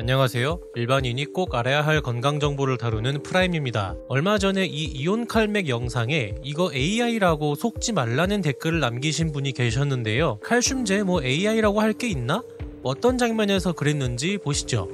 안녕하세요. 일반인이 꼭 알아야 할 건강 정보를 다루는 프라임입니다. 얼마 전에 이 이온칼맥 영상에 이거 AI라고 속지 말라는 댓글을 남기신 분이 계셨는데요. 칼슘제 AI라고 할 게 있나? 어떤 장면에서 그랬는지 보시죠.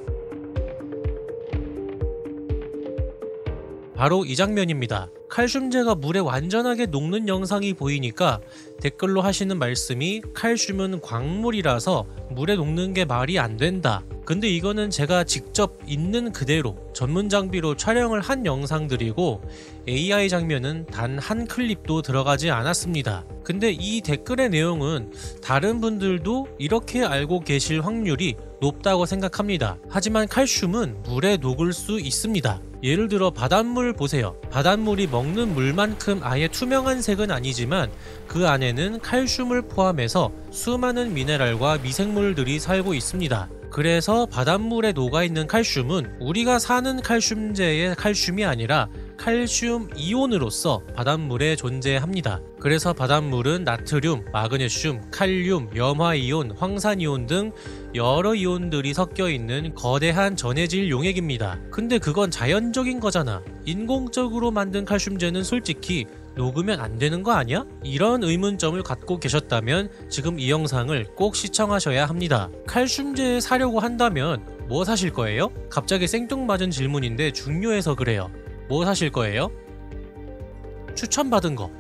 바로 이 장면입니다. 칼슘제가 물에 완전하게 녹는 영상이 보이니까 댓글로 하시는 말씀이 칼슘은 광물이라서 물에 녹는 게 말이 안 된다. 근데 이거는 제가 직접 있는 그대로 전문 장비로 촬영을 한 영상들이고 AI 장면은 단 한 클립도 들어가지 않았습니다. 근데 이 댓글의 내용은 다른 분들도 이렇게 알고 계실 확률이 높다고 생각합니다. 하지만 칼슘은 물에 녹을 수 있습니다. 예를 들어 바닷물 보세요. 바닷물이 먹는 물만큼 아예 투명한 색은 아니지만 그 안에는 칼슘을 포함해서 수많은 미네랄과 미생물들이 살고 있습니다. 그래서 바닷물에 녹아있는 칼슘은 우리가 사는 칼슘제의 칼슘이 아니라 칼슘 이온으로서 바닷물에 존재합니다. 그래서 바닷물은 나트륨, 마그네슘, 칼륨, 염화이온, 황산이온 등 여러 이온들이 섞여 있는 거대한 전해질 용액입니다. 근데 그건 자연적인 거잖아. 인공적으로 만든 칼슘제는 솔직히 녹으면 안 되는 거 아니야? 이런 의문점을 갖고 계셨다면 지금 이 영상을 꼭 시청하셔야 합니다. 칼슘제 사려고 한다면 뭐 사실 거예요? 갑자기 생뚱맞은 질문인데 중요해서 그래요. 뭐 사실 거예요? 추천받은 거,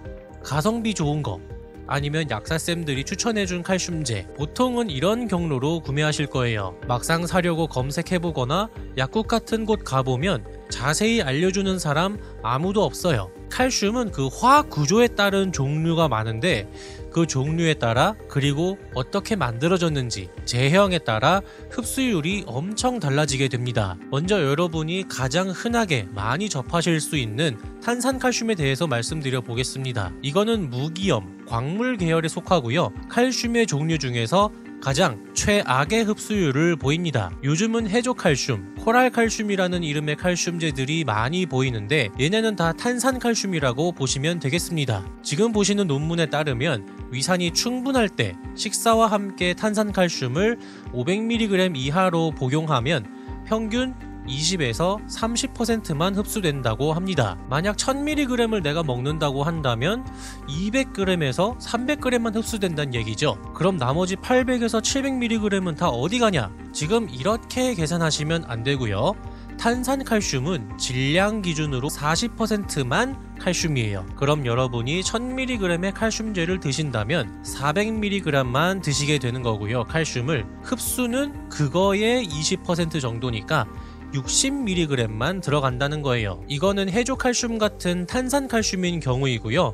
가성비 좋은 거, 아니면 약사쌤들이 추천해준 칼슘제. 보통은 이런 경로로 구매하실 거예요. 막상 사려고 검색해보거나 약국 같은 곳 가보면 자세히 알려주는 사람 아무도 없어요. 칼슘은 그 화학 구조에 따른 종류가 많은데 그 종류에 따라 그리고 어떻게 만들어졌는지 제형에 따라 흡수율이 엄청 달라지게 됩니다. 먼저 여러분이 가장 흔하게 많이 접하실 수 있는 탄산칼슘에 대해서 말씀드려 보겠습니다. 이거는 무기염, 광물 계열에 속하고요. 칼슘의 종류 중에서 가장 최악의 흡수율을 보입니다. 요즘은 해조칼슘, 코랄칼슘이라는 이름의 칼슘제들이 많이 보이는데 얘네는 다 탄산칼슘이라고 보시면 되겠습니다. 지금 보시는 논문에 따르면 위산이 충분할 때 식사와 함께 탄산칼슘을 500mg 이하로 복용하면 평균 20에서 30%만 흡수된다고 합니다. 만약 1000mg을 내가 먹는다고 한다면 200g에서 300g만 흡수된다는 얘기죠. 그럼 나머지 800에서 700mg은 다 어디 가냐? 지금 이렇게 계산하시면 안 되고요. 탄산칼슘은 질량 기준으로 40%만 칼슘이에요. 그럼 여러분이 1000mg의 칼슘제를 드신다면 400mg만 드시게 되는 거고요. 칼슘을 흡수는 그거의 20% 정도니까 60mg만 들어간다는 거예요. 이거는 해조칼슘 같은 탄산칼슘인 경우이고요.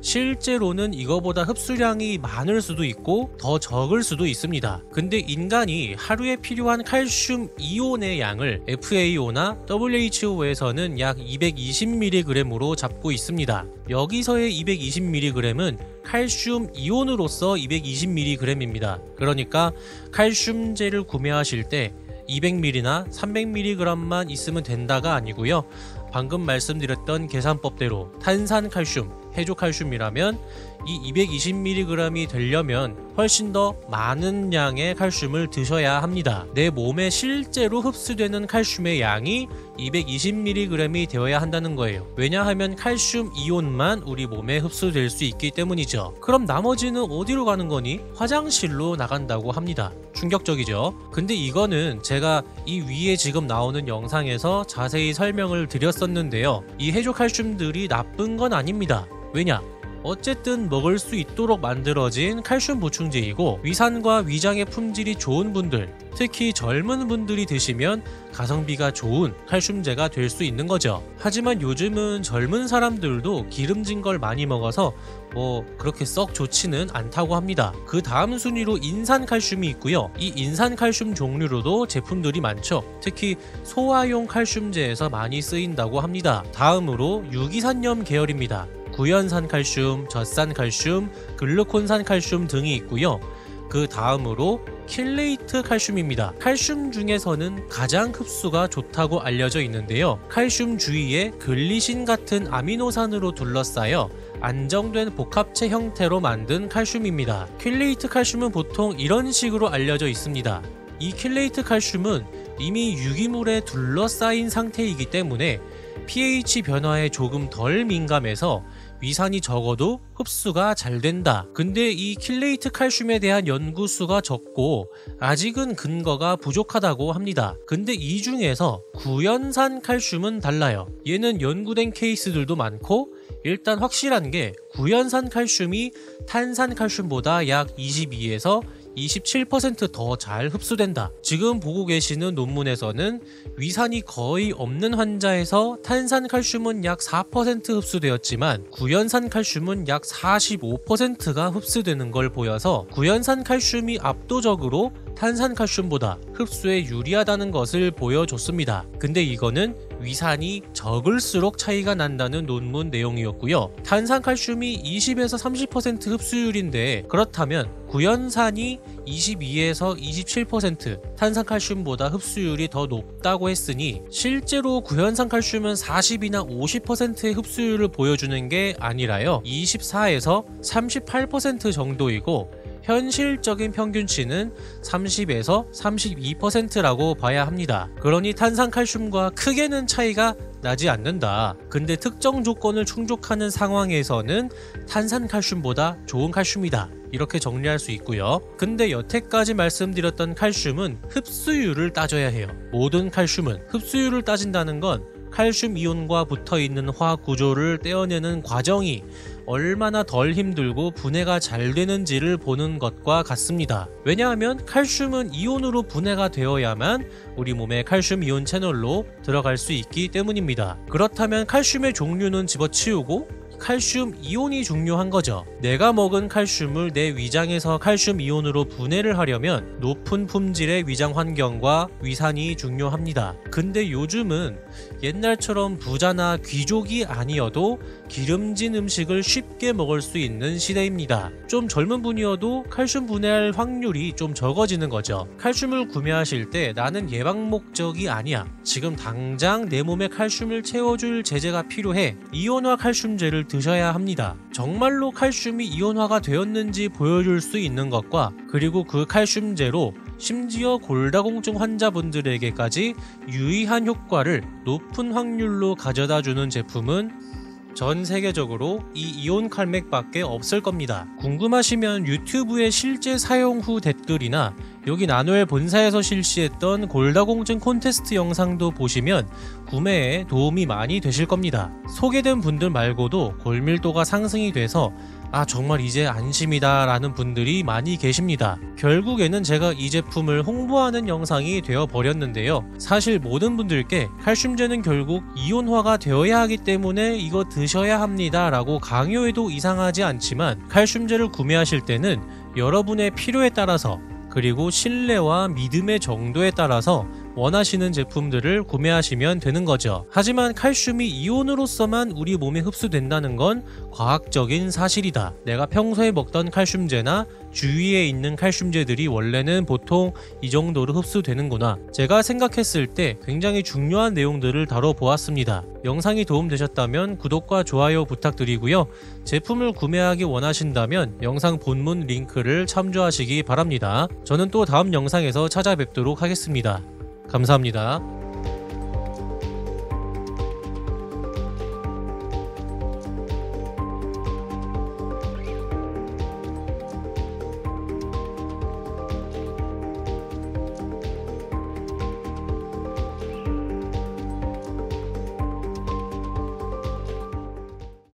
실제로는 이거보다 흡수량이 많을 수도 있고 더 적을 수도 있습니다. 근데 인간이 하루에 필요한 칼슘 이온의 양을 FAO나 WHO에서는 약 220mg으로 잡고 있습니다. 여기서의 220mg은 칼슘 이온으로서 220mg입니다. 그러니까 칼슘제를 구매하실 때 200mg나 300mg만 있으면 된다가 아니고요. 방금 말씀드렸던 계산법대로 탄산칼슘, 해조칼슘이라면 이 220mg이 되려면 훨씬 더 많은 양의 칼슘을 드셔야 합니다. 내 몸에 실제로 흡수되는 칼슘의 양이 220mg이 되어야 한다는 거예요. 왜냐하면 칼슘 이온만 우리 몸에 흡수될 수 있기 때문이죠. 그럼 나머지는 어디로 가는 거니? 화장실로 나간다고 합니다. 충격적이죠. 근데 이거는 제가 이 위에 지금 나오는 영상에서 자세히 설명을 드렸었는데요. 이 해조칼슘들이 나쁜 건 아닙니다. 왜냐? 어쨌든 먹을 수 있도록 만들어진 칼슘 보충제이고 위산과 위장의 품질이 좋은 분들, 특히 젊은 분들이 드시면 가성비가 좋은 칼슘제가 될 수 있는 거죠. 하지만 요즘은 젊은 사람들도 기름진 걸 많이 먹어서 그렇게 썩 좋지는 않다고 합니다. 그 다음 순위로 인산칼슘이 있고요. 이 인산칼슘 종류로도 제품들이 많죠. 특히 소화용 칼슘제에서 많이 쓰인다고 합니다. 다음으로 유기산염 계열입니다. 구연산칼슘, 젖산칼슘, 글루콘산칼슘 등이 있고요. 그 다음으로 킬레이트 칼슘입니다. 칼슘 중에서는 가장 흡수가 좋다고 알려져 있는데요. 칼슘 주위에 글리신 같은 아미노산으로 둘러싸여 안정된 복합체 형태로 만든 칼슘입니다. 킬레이트 칼슘은 보통 이런 식으로 알려져 있습니다. 이 킬레이트 칼슘은 이미 유기물에 둘러싸인 상태이기 때문에 pH 변화에 조금 덜 민감해서 위산이 적어도 흡수가 잘 된다. 근데 이 킬레이트 칼슘에 대한 연구 수가 적고 아직은 근거가 부족하다고 합니다. 근데 이 중에서 구연산 칼슘은 달라요. 얘는 연구된 케이스들도 많고 일단 확실한 게 구연산 칼슘이 탄산 칼슘보다 약 22에서 27% 더 잘 흡수된다. 지금 보고 계시는 논문에서는 위산이 거의 없는 환자에서 탄산 칼슘은 약 4% 흡수되었지만 구연산 칼슘은 약 45%가 흡수되는 걸 보여서 구연산 칼슘이 압도적으로 탄산 칼슘보다 흡수에 유리하다는 것을 보여줬습니다. 근데 이거는 위산이 적을수록 차이가 난다는 논문 내용이었고요. 탄산 칼슘이 20에서 30% 흡수율인데 그렇다면 구연산이 22에서 27% 탄산 칼슘보다 흡수율이 더 높다고 했으니 실제로 구연산 칼슘은 40이나 50%의 흡수율을 보여주는 게 아니라요. 24에서 38% 정도이고 현실적인 평균치는 30에서 32%라고 봐야 합니다. 그러니 탄산칼슘과 크게는 차이가 나지 않는다. 근데 특정 조건을 충족하는 상황에서는 탄산칼슘보다 좋은 칼슘이다. 이렇게 정리할 수 있고요. 근데 여태까지 말씀드렸던 칼슘은 흡수율을 따져야 해요. 모든 칼슘은 흡수율을 따진다는 건 칼슘 이온과 붙어있는 화학 구조를 떼어내는 과정이 얼마나 덜 힘들고 분해가 잘 되는지를 보는 것과 같습니다. 왜냐하면 칼슘은 이온으로 분해가 되어야만 우리 몸의 칼슘 이온 채널로 들어갈 수 있기 때문입니다. 그렇다면 칼슘의 종류는 집어치우고 칼슘 이온이 중요한 거죠. 내가 먹은 칼슘을 내 위장에서 칼슘 이온으로 분해를 하려면 높은 품질의 위장 환경과 위산이 중요합니다. 근데 요즘은 옛날처럼 부자나 귀족이 아니어도 기름진 음식을 쉽게 먹을 수 있는 시대입니다. 좀 젊은 분이어도 칼슘 분해할 확률이 좀 적어지는 거죠. 칼슘을 구매하실 때 나는 예방 목적이 아니야. 지금 당장 내 몸에 칼슘을 채워줄 제제가 필요해. 이온화 칼슘제를 드셔야 합니다. 정말로 칼슘이 이온화가 되었는지 보여줄 수 있는 것과 그리고 그 칼슘제로 심지어 골다공증 환자분들에게까지 유의한 효과를 높은 확률로 가져다주는 제품은 전 세계적으로 이 이온 칼맥밖에 없을 겁니다. 궁금하시면 유튜브의 실제 사용 후 댓글이나 여기 나노엘 본사에서 실시했던 골다공증 콘테스트 영상도 보시면 구매에 도움이 많이 되실 겁니다. 소개된 분들 말고도 골밀도가 상승이 돼서 정말 이제 안심이다 라는 분들이 많이 계십니다. 결국에는 제가 이 제품을 홍보하는 영상이 되어 버렸는데요. 사실 모든 분들께 칼슘제는 결국 이온화가 되어야 하기 때문에 이거 드셔야 합니다 라고 강요해도 이상하지 않지만 칼슘제를 구매하실 때는 여러분의 필요에 따라서 그리고 신뢰와 믿음의 정도에 따라서 원하시는 제품들을 구매하시면 되는 거죠. 하지만 칼슘이 이온으로서만 우리 몸에 흡수된다는 건 과학적인 사실이다. 내가 평소에 먹던 칼슘제나 주위에 있는 칼슘제들이 원래는 보통 이 정도로 흡수되는구나. 제가 생각했을 때 굉장히 중요한 내용들을 다뤄보았습니다. 영상이 도움되셨다면 구독과 좋아요 부탁드리고요. 제품을 구매하기 원하신다면 영상 본문 링크를 참조하시기 바랍니다. 저는 또 다음 영상에서 찾아뵙도록 하겠습니다. 감사합니다.